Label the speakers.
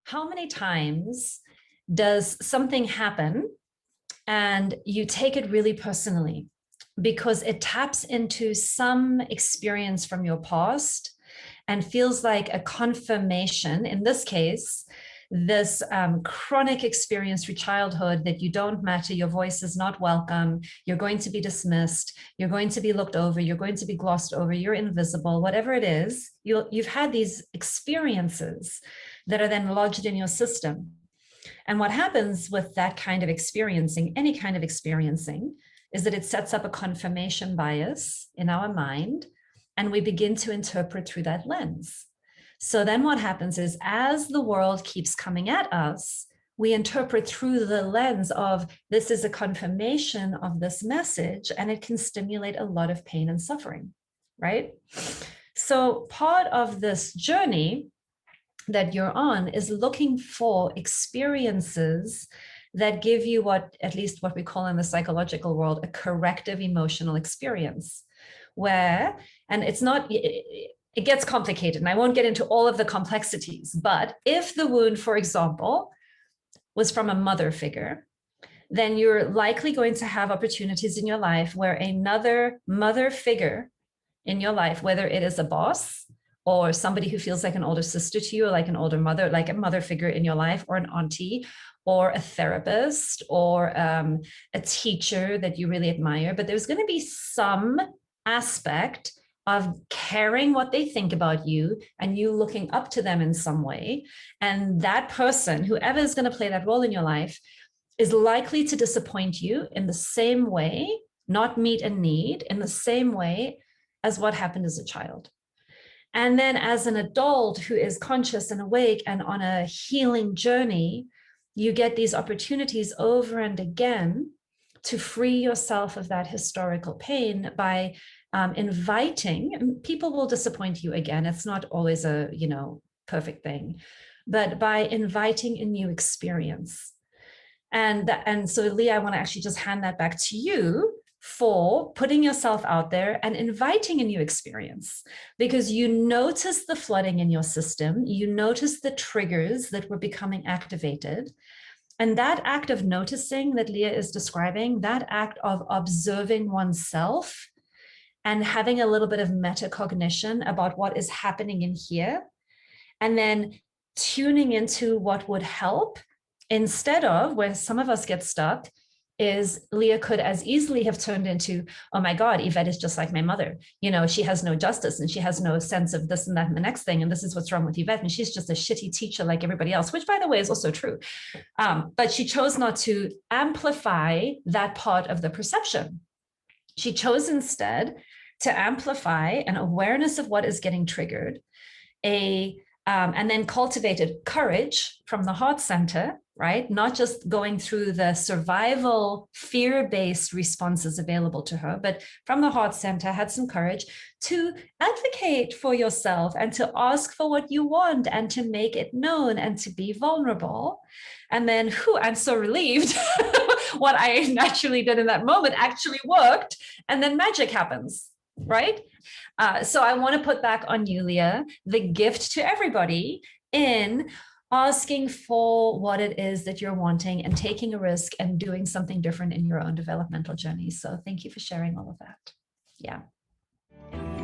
Speaker 1: how many times does something happen and you take it really personally because it taps into some experience from your past and feels like a confirmation, in this case, this chronic experience through childhood that you don't matter, your voice is not welcome, you're going to be dismissed, you're going to be looked over, you're going to be glossed over, you're invisible, whatever it is, you've had these experiences that are then lodged in your system. And what happens with that kind of experiencing, any kind of experiencing, is that it sets up a confirmation bias in our mind, and we begin to interpret through that lens. So then what happens is, as the world keeps coming at us, we interpret through the lens of, this is a confirmation of this message, and it can stimulate a lot of pain and suffering, right? So part of this journey that you're on is looking for experiences that give you what, at least what we call in the psychological world, a corrective emotional experience, where, and it's not, it gets complicated, and I won't get into all of the complexities, but if the wound, for example, was from a mother figure, then you're likely going to have opportunities in your life where another mother figure in your life, whether it is a boss or somebody who feels like an older sister to you, or like an older mother, like a mother figure in your life, or an auntie, or a therapist, or a teacher that you really admire, but there's going to be some aspect of caring what they think about you and you looking up to them in some way. And that person, whoever is going to play that role in your life, is likely to disappoint you in the same way, not meet a need in the same way as what happened as a child. And then as an adult who is conscious and awake and on a healing journey, you get these opportunities over and again to free yourself of that historical pain by inviting, and people will disappoint you again. It's not always a, perfect thing, but by inviting a new experience. And so Leah, I want to actually just hand that back to you for putting yourself out there and inviting a new experience, because you notice the flooding in your system, you notice the triggers that were becoming activated. And that act of noticing that Leah is describing, that act of observing oneself and having a little bit of metacognition about what is happening in here, and then tuning into what would help, instead of where some of us get stuck, is Leah could as easily have turned into, oh my God, Yvette is just like my mother. She has no justice and she has no sense of this and that and the next thing. And this is what's wrong with Yvette. And she's just a shitty teacher like everybody else, which by the way is also true. But she chose not to amplify that part of the perception. She chose instead to amplify an awareness of what is getting triggered, and then cultivated courage from the heart center, right? Not just going through the survival, fear-based responses available to her, but from the heart center, had some courage to advocate for yourself and to ask for what you want and to make it known and to be vulnerable. And then, I'm so relieved what I naturally did in that moment actually worked. And then magic happens, right? So I want to put back on you, Leah, the gift to everybody in asking for what it is that you're wanting and taking a risk and doing something different in your own developmental journey. So thank you for sharing all of that. Yeah.